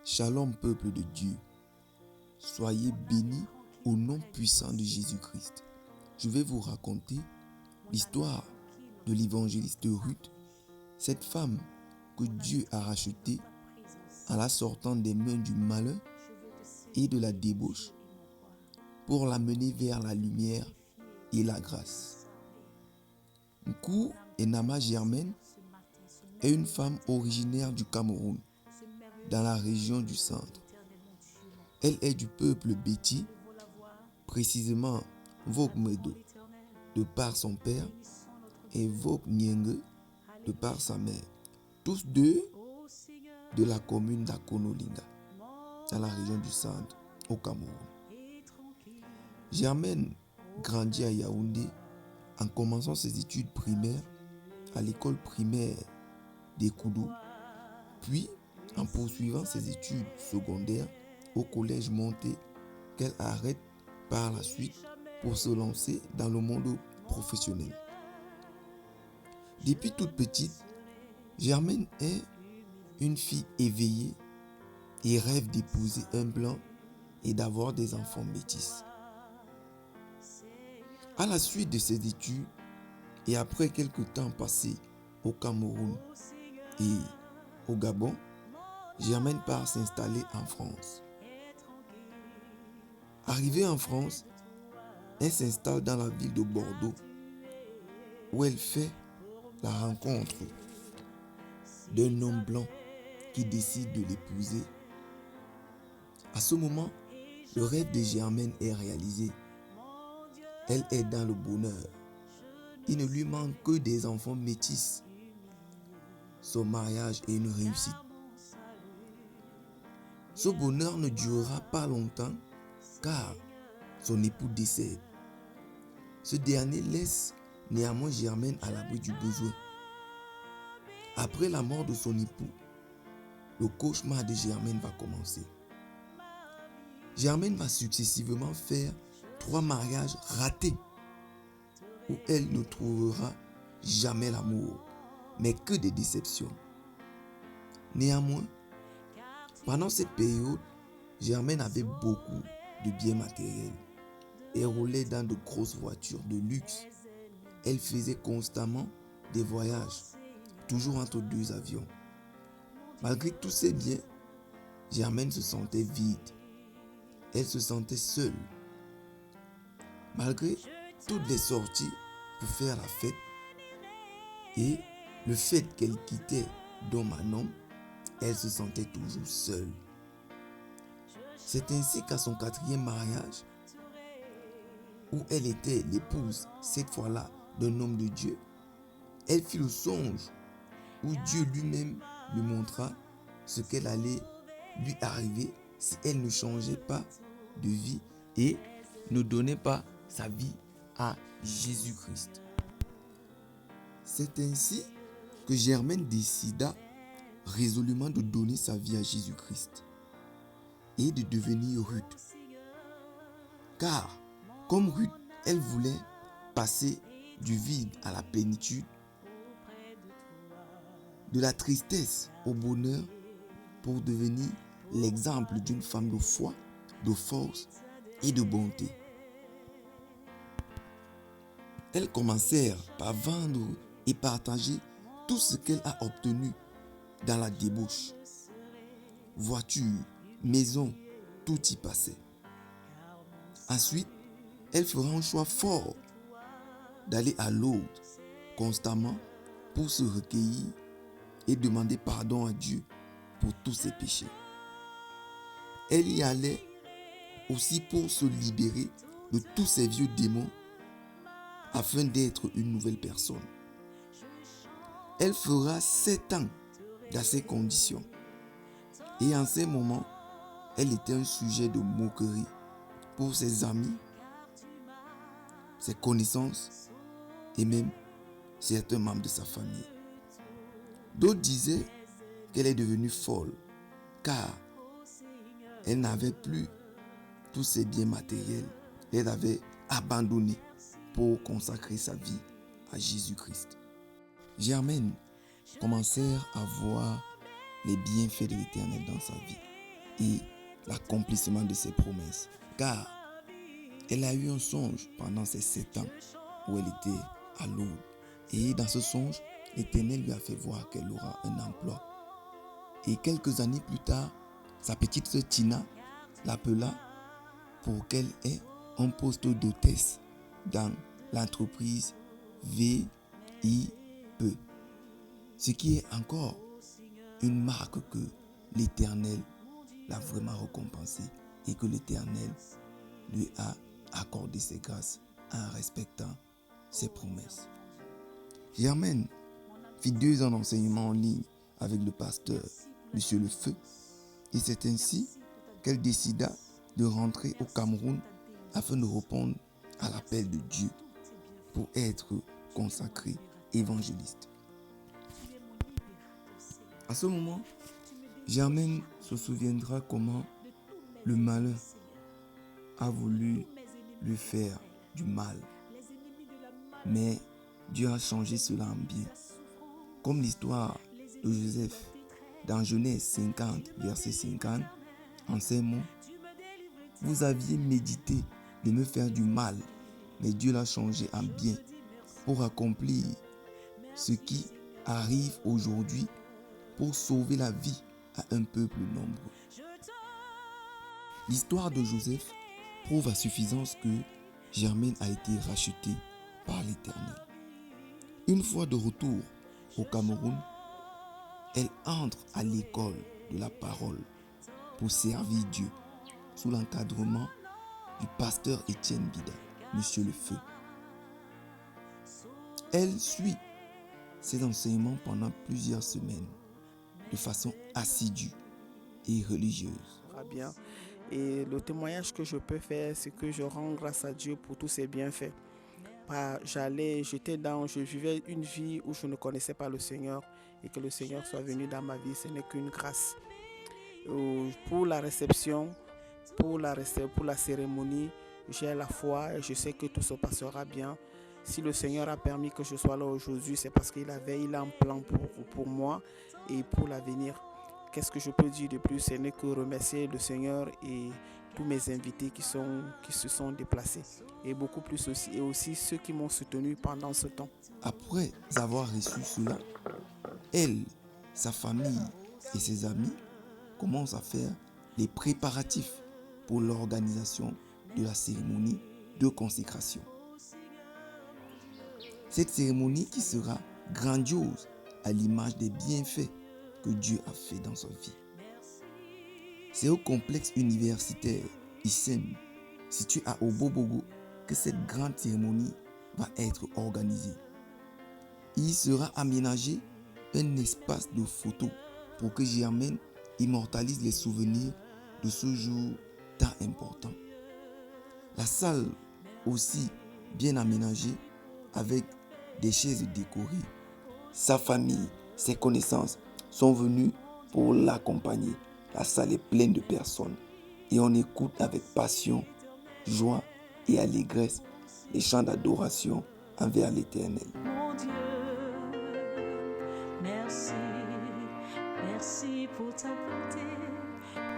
Shalom peuple de Dieu, soyez bénis au nom puissant de Jésus-Christ. Je vais vous raconter l'histoire de l'évangéliste Ruth, cette femme que Dieu a rachetée en la sortant des mains du malheur et de la débauche pour l'amener vers la lumière et la grâce. Nkou Enama Germaine est une femme originaire du Cameroun, dans la région du centre. Elle est du peuple Béti, précisément Vokmedo, de par son père, et Voknyenge, de par sa mère, tous deux de la commune d'Akonolinga, dans la région du centre, au Cameroun. Germaine grandit à Yaoundé en commençant ses études primaires à l'école primaire d'Ekoudou, puis en poursuivant ses études secondaires au collège Monté, qu'elle arrête par la suite pour se lancer dans le monde professionnel. Depuis toute petite, Germaine est une fille éveillée et rêve d'épouser un blanc et d'avoir des enfants métis. À la suite de ses études et après quelques temps passés au Cameroun et au Gabon, Germaine part s'installer en France. Arrivée en France, elle s'installe dans la ville de Bordeaux où elle fait la rencontre d'un homme blanc qui décide de l'épouser. À ce moment, le rêve de Germaine est réalisé. Elle est dans le bonheur. Il ne lui manque que des enfants métis. Son mariage est une réussite. Ce bonheur ne durera pas longtemps car son époux décède. Ce dernier laisse néanmoins Germaine à l'abri du besoin. Après la mort de son époux, le cauchemar de Germaine va commencer. Germaine va successivement faire 3 mariages ratés où elle ne trouvera jamais l'amour, mais que des déceptions. Néanmoins, pendant cette période, Germaine avait beaucoup de biens matériels. Elle roulait dans de grosses voitures de luxe. Elle faisait constamment des voyages, toujours entre 2 avions. Malgré tous ces biens, Germaine se sentait vide. Elle se sentait seule. Malgré toutes les sorties pour faire la fête et le fait qu'elle quittait d'homme en homme, elle se sentait toujours seule. C'est ainsi qu'à son 4e mariage, où elle était l'épouse, cette fois-là, d'un homme de Dieu, elle fit le songe où Dieu lui-même lui montra ce qu'elle allait lui arriver si elle ne changeait pas de vie et ne donnait pas sa vie à Jésus-Christ. C'est ainsi que Germaine décida résolument de donner sa vie à Jésus-Christ et de devenir Ruth. Car, comme Ruth, elle voulait passer du vide à la plénitude, de la tristesse au bonheur, pour devenir l'exemple d'une femme de foi, de force et de bonté. Elles commencèrent par vendre et partager tout ce qu'elle a obtenu dans la débauche. Voiture, maison, tout y passait. Ensuite, elle fera un choix fort d'aller à l'autre constamment pour se recueillir et demander pardon à Dieu pour tous ses péchés. Elle y allait aussi pour se libérer de tous ces vieux démons afin d'être une nouvelle personne. Elle fera 7 ans dans ces conditions. Et en ces moments, elle était un sujet de moquerie pour ses amis, ses connaissances et même certains membres de sa famille. D'autres disaient qu'elle est devenue folle car elle n'avait plus tous ses biens matériels. Elle avait abandonné pour consacrer sa vie à Jésus-Christ. Germaine commençait à voir les bienfaits de l'Éternel dans sa vie. et l'accomplissement de ses promesses. Car elle a eu un songe pendant ces 7 ans où elle était à Lourdes. Et dans ce songe, l'Éternel lui a fait voir qu'elle aura un emploi. Et quelques années plus tard, sa petite sœur Tina l'appela pour qu'elle ait un poste d'hôtesse dans l'entreprise VIP. Ce qui est encore une marque que l'Éternel l'a vraiment récompensé et que l'Éternel lui a accordé ses grâces en respectant ses promesses. Germaine fit 2 ans d'enseignement en ligne avec le pasteur Monsieur Le Feu et c'est ainsi qu'elle décida de rentrer au Cameroun afin de répondre à l'appel de Dieu pour être consacrée évangéliste. À ce moment, Germaine se souviendra comment le malheur a voulu lui faire du mal. Mais Dieu a changé cela en bien. Comme l'histoire de Joseph dans Genèse 50, verset 50, en ces mots, vous aviez médité de me faire du mal, mais Dieu l'a changé en bien pour accomplir ce qui arrive aujourd'hui pour sauver la vie à un peuple nombreux. L'histoire de Joseph prouve à suffisance que Germaine a été rachetée par l'Éternel. Une fois de retour au Cameroun, elle entre à l'école de la parole pour servir Dieu sous l'encadrement du pasteur Étienne Bida, Monsieur Le Feu. Elle suit ses enseignements pendant plusieurs semaines de façon assidue et religieuse. Bien. Et le témoignage que je peux faire, c'est que je rends grâce à Dieu pour tous ses bienfaits. Je vivais une vie où je ne connaissais pas le Seigneur et que le Seigneur soit venu dans ma vie, ce n'est qu'une grâce. Pour la réception, pour la cérémonie, j'ai la foi et je sais que tout se passera bien. Si le Seigneur a permis que je sois là aujourd'hui, c'est parce qu'il a un plan pour moi et pour l'avenir. Qu'est-ce que je peux dire de plus? Ce n'est que remercier le Seigneur et tous mes invités qui se sont déplacés. Et beaucoup plus aussi, et aussi ceux qui m'ont soutenu pendant ce temps. Après avoir reçu cela, elle, sa famille et ses amis commencent à faire les préparatifs pour l'organisation de la cérémonie de consécration. Cette cérémonie qui sera grandiose à l'image des bienfaits que Dieu a fait dans sa vie. C'est au complexe universitaire ISEM, situé à Obobogo, que cette grande cérémonie va être organisée. Il sera aménagé un espace de photos pour que Germaine immortalise les souvenirs de ce jour tant important. La salle aussi bien aménagée avec des chaises décorées. Sa famille, ses connaissances sont venus pour l'accompagner. La salle est pleine de personnes et on écoute avec passion, joie et allégresse les chants d'adoration envers l'Éternel. Mon Dieu, merci, merci pour ta bonté,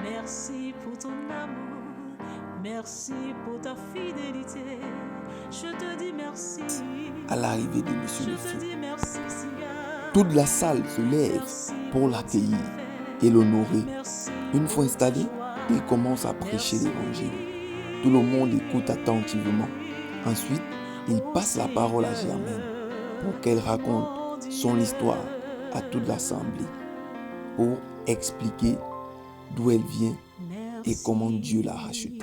merci pour ton amour, merci pour ta fidélité. Je te dis merci. À l'arrivée de Monsieur Le Feu, Merci, toute la salle se lève pour l'accueillir et l'honorer. Une fois installé, il commence à prêcher l'évangile. Tout le monde écoute attentivement. Ensuite, il passe la parole à Germaine pour qu'elle raconte son histoire à toute l'assemblée, pour expliquer d'où elle vient et comment Dieu l'a rachetée.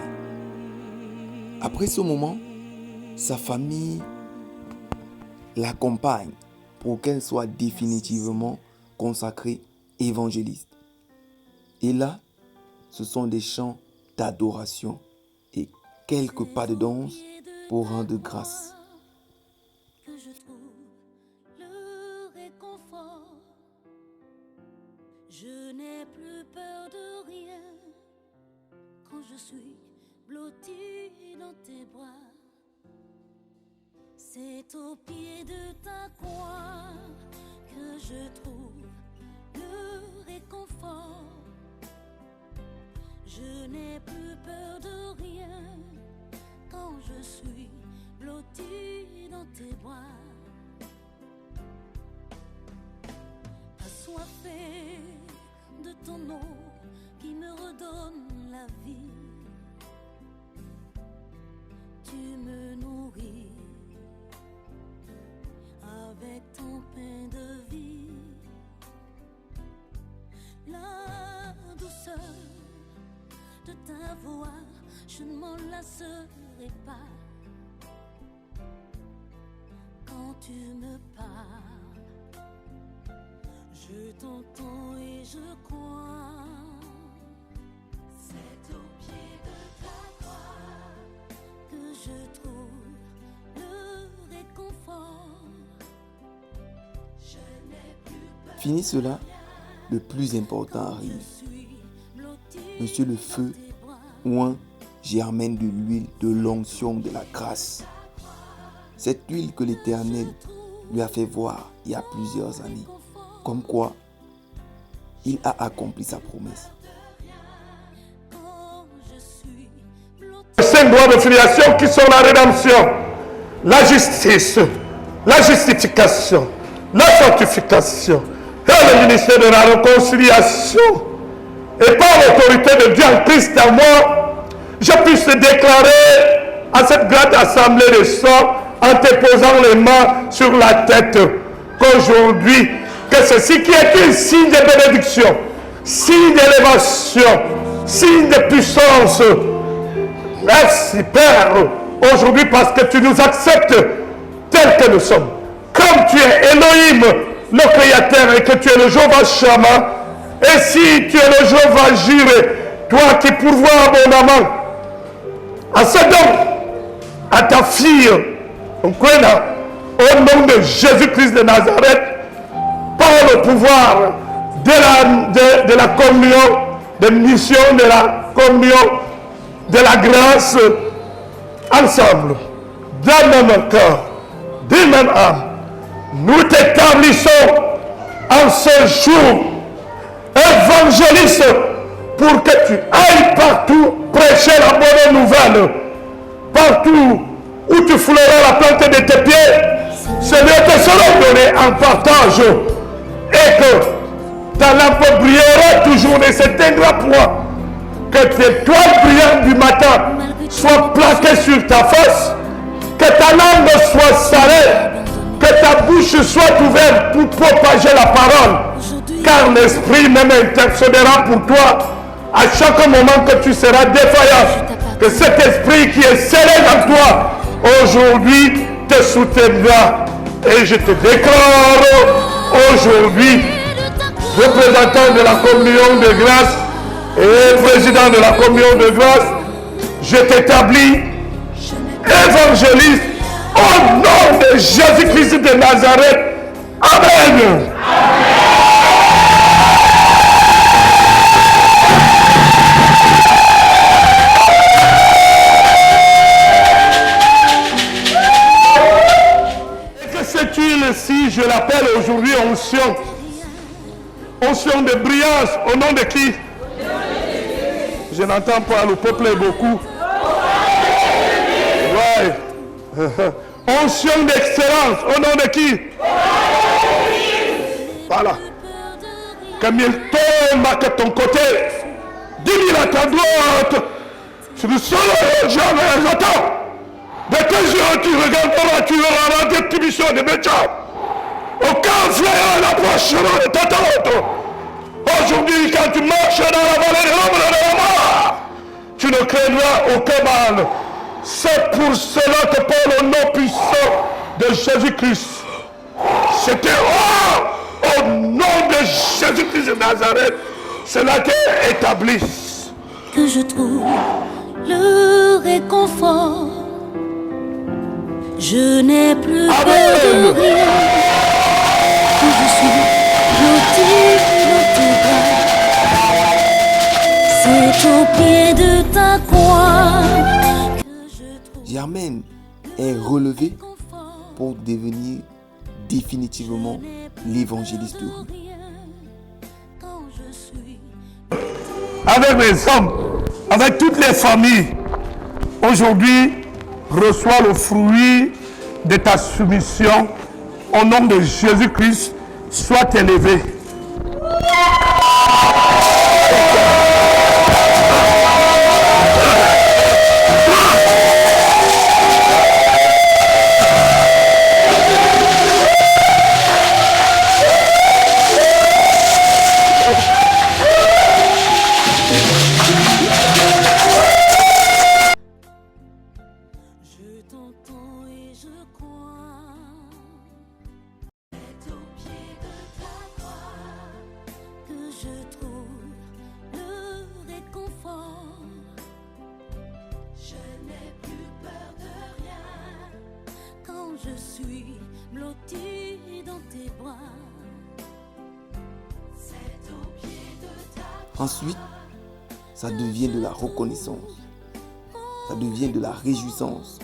Après ce moment, sa famille l'accompagne pour qu'elle soit définitivement consacrée évangéliste. Et là, ce sont des chants d'adoration et quelques pas de danse pour rendre grâce. Que je trouve le réconfort. Je n'ai plus peur de rien quand je suis blotti dans tes bras. C'est au pied de ta croix que je trouve le réconfort. Je n'ai plus peur de rien quand je suis blottie dans tes bras. Assoiffée de ton eau qui me redonne la vie. Tu me nourris avec ton pain de vie. La douceur de ta voix, je ne m'en lasserai pas. Quand tu me parles, je t'entends et je crois. C'est au pied de ta croix que je trouve le réconfort. Je n'ai plus peur. Fini cela, le plus important arrive. Monsieur le feu, oint Germaine de l'huile de l'onction de la grâce. Cette huile que l'Éternel lui a fait voir il y a plusieurs années. Comme quoi, il a accompli sa promesse. Les 5 droits de filiation qui sont la rédemption, la justice, la justification, la sanctification et le ministère de la réconciliation. Et par l'autorité de Dieu en Christ en moi, je puisse déclarer à cette grande assemblée de sang en te posant les mains sur la tête qu'aujourd'hui, que ceci qui est un signe de bénédiction, signe d'élévation, signe de puissance. Merci Père, aujourd'hui parce que tu nous acceptes tels que nous sommes. Comme tu es Elohim, le Créateur, et que tu es le Jéhovah Shammah, et si tu es le Jéhovah Jireh, toi qui pourvois abondamment à ce don, à ta fille, au nom de Jésus-Christ de Nazareth, par le pouvoir de la communion, de mission, de la communion, de la grâce, ensemble, d'un même cœur, d'une même âme, nous t'établissons en ce jour évangéliste pour que tu ailles partout prêcher la bonne nouvelle. Partout où tu fouleras la plante de tes pieds, ce lieu te sera donné en partage et que ta lampe brillera toujours ne s'éteindra point. Que tes toiles brillantes du matin soient plaquées sur ta face, que ta langue soit salée, que ta bouche soit ouverte pour propager la parole, car l'Esprit même intercédera pour toi à chaque moment que tu seras défaillant. Que cet esprit qui est scellé dans toi, aujourd'hui, te soutiendra. Et je te déclare aujourd'hui, représentant de la communion de grâce et président de la communion de grâce, je t'établis évangéliste au nom de Jésus-Christ de Nazareth. Amen. Cette huile-ci, je l'appelle aujourd'hui onction. Onction de brillance, au nom de qui? Je n'entends pas, le peuple est beaucoup. Ouais. Onction d'excellence, au nom de qui? Voilà. Comme il tombe à ton côté, dis-lui à ta droite, tu ne sauras jamais, j'attends. De tes yeux, tu regarderas, tu auras la distribution des médias. Aucun fléau n'approchera de ta tente. Aujourd'hui, quand tu marches dans la vallée de l'ombre de la mort, tu ne craindras aucun mal. C'est pour cela que par le nom puissant de Jésus-Christ, c'était au nom de Jésus-Christ de Nazareth, cela t'est établi. Que je trouve le réconfort. Je n'ai plus peur de rien. Que je suis blottie dans tes bras. C'est au pied de ta croix que je trouve. Germaine est relevée pour devenir définitivement l'évangéliste de rue. Avec mes hommes, avec toutes les familles, aujourd'hui, reçois le fruit de ta soumission. Au nom de Jésus-Christ, sois élevé. Ensuite, ça devient de la reconnaissance, ça devient de la réjouissance,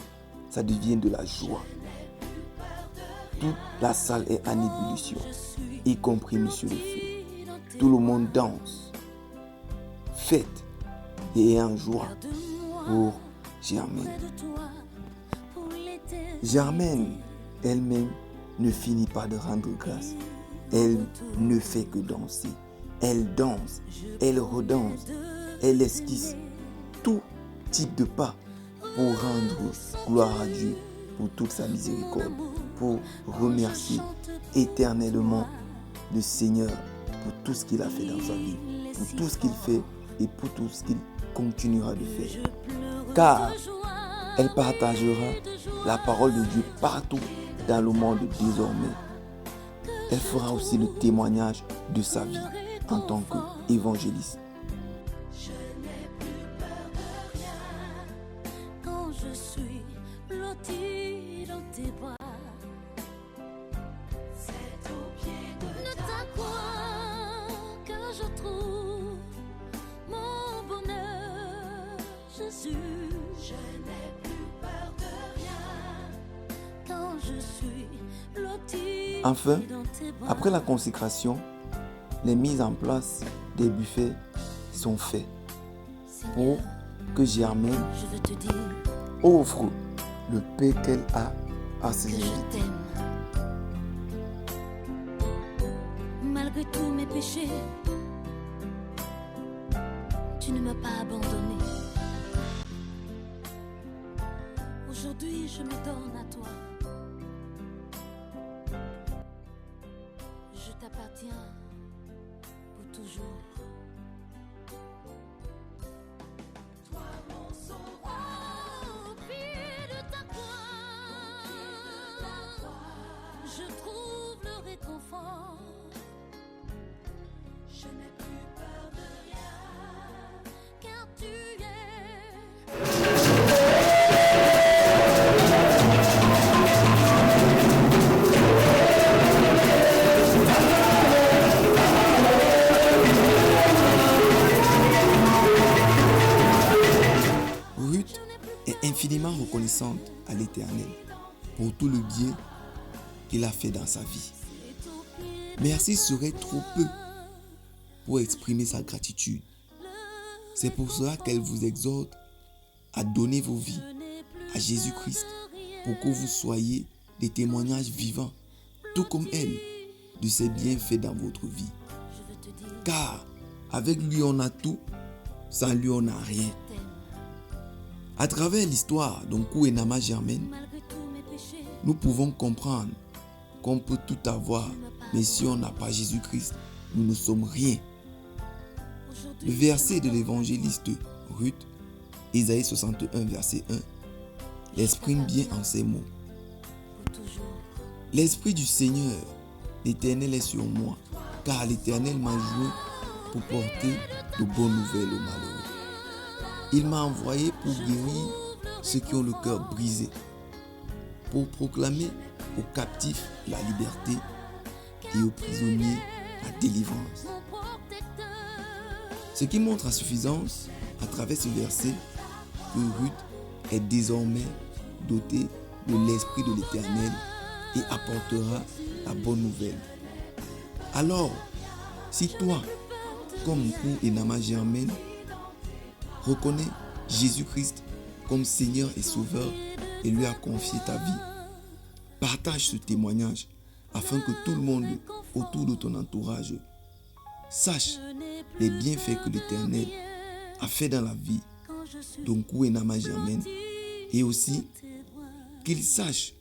ça devient de la joie. Toute la salle est en ébullition, y compris Monsieur le Feu. Tout le monde danse, fête et est en joie pour Germaine. Germaine elle-même ne finit pas de rendre grâce. Elle ne fait que danser. Elle danse, elle redanse, elle esquisse tout type de pas pour rendre gloire à Dieu pour toute sa miséricorde, pour remercier éternellement le Seigneur pour tout ce qu'il a fait dans sa vie, pour tout ce qu'il fait et pour tout ce qu'il continuera de faire. Car elle partagera la parole de Dieu partout dans le monde désormais. Elle fera aussi le témoignage de sa vie en tant qu'évangéliste. Je n'ai plus peur de rien quand je suis blottie dans tes bras. C'est au pied de ta croix que je trouve mon bonheur, Jésus. Je n'ai plus peur de rien quand je suis blottie Enfin, dans tes bras. après la consécration, les mises en place des buffets sont faits pour que Germaine Je veux te dire offre le paix qu'elle a à ses que je invités. t'aime. Malgré tous mes péchés, tu ne m'as pas abandonné. Aujourd'hui, je me donne à toi. Je t'appartiens pour toujours. Toi, mon sauveur, au pied de ta croix, je trouve le réconfort. Je n'ai plus peur de rien, car tu es. Ruth est infiniment reconnaissante à l'Éternel pour tout le bien qu'il a fait dans sa vie. Merci serait trop peu pour exprimer sa gratitude. C'est pour cela qu'elle vous exhorte à donner vos vies à Jésus-Christ pour que vous soyez des témoignages vivants, tout comme elle, de ses bienfaits dans votre vie. Car avec lui on a tout, sans lui on n'a rien. À travers l'histoire d'Onkou et Nama Germaine, nous pouvons comprendre qu'on peut tout avoir, mais si on n'a pas Jésus-Christ, nous ne sommes rien. Le verset de l'évangéliste Ruth, Isaïe 61, verset 1, l'exprime bien en ces mots. L'Esprit du Seigneur, l'Éternel est sur moi, car l'Éternel m'a joint pour porter de bonnes nouvelles aux malheureux. Il m'a envoyé pour guérir ceux qui ont le cœur brisé, pour proclamer aux captifs la liberté et aux prisonniers la délivrance. Ce qui montre à suffisance, à travers ce verset, que Ruth est désormais dotée de l'Esprit de l'Éternel et apportera la bonne nouvelle. Alors, si toi, comme Onkou et Nama Germaine, Reconnais Jésus-Christ comme Seigneur et Sauveur et lui as confié ta vie. Partage ce témoignage afin que tout le monde autour de ton entourage sache les bienfaits que l'Éternel a fait dans la vie d'Onkou-Enama Germaine et aussi qu'ils sachent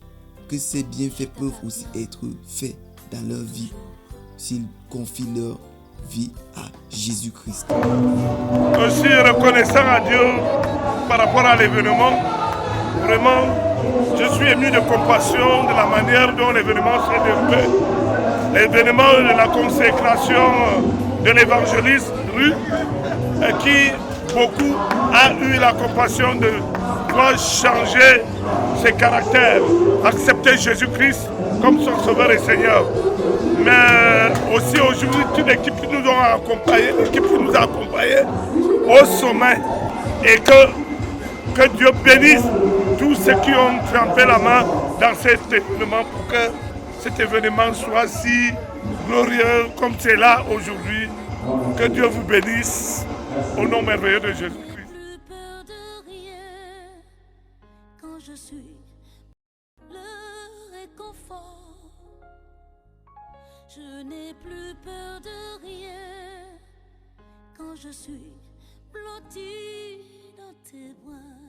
que ces bienfaits peuvent aussi être faits dans leur vie s'ils confient leur vie à Jésus-Christ. Je suis reconnaissant à Dieu par rapport à l'événement. Vraiment, je suis ému de compassion de la manière dont l'événement s'est déroulé. L'événement de la consécration de l'évangéliste Rue, qui beaucoup a eu la compassion de pouvoir changer ses caractères, accepter Jésus-Christ comme son Sauveur et Seigneur. Mais aussi aujourd'hui, toute l'équipe qui nous a accompagnés, au sommet, et que Dieu bénisse tous ceux qui ont trempé la main dans cet événement pour que cet événement soit si glorieux comme c'est là aujourd'hui. Que Dieu vous bénisse au nom merveilleux de Jésus-Christ. Plus peur de rien quand je suis le réconfort. Je n'ai plus peur de rien quand je suis blotti dans tes bras.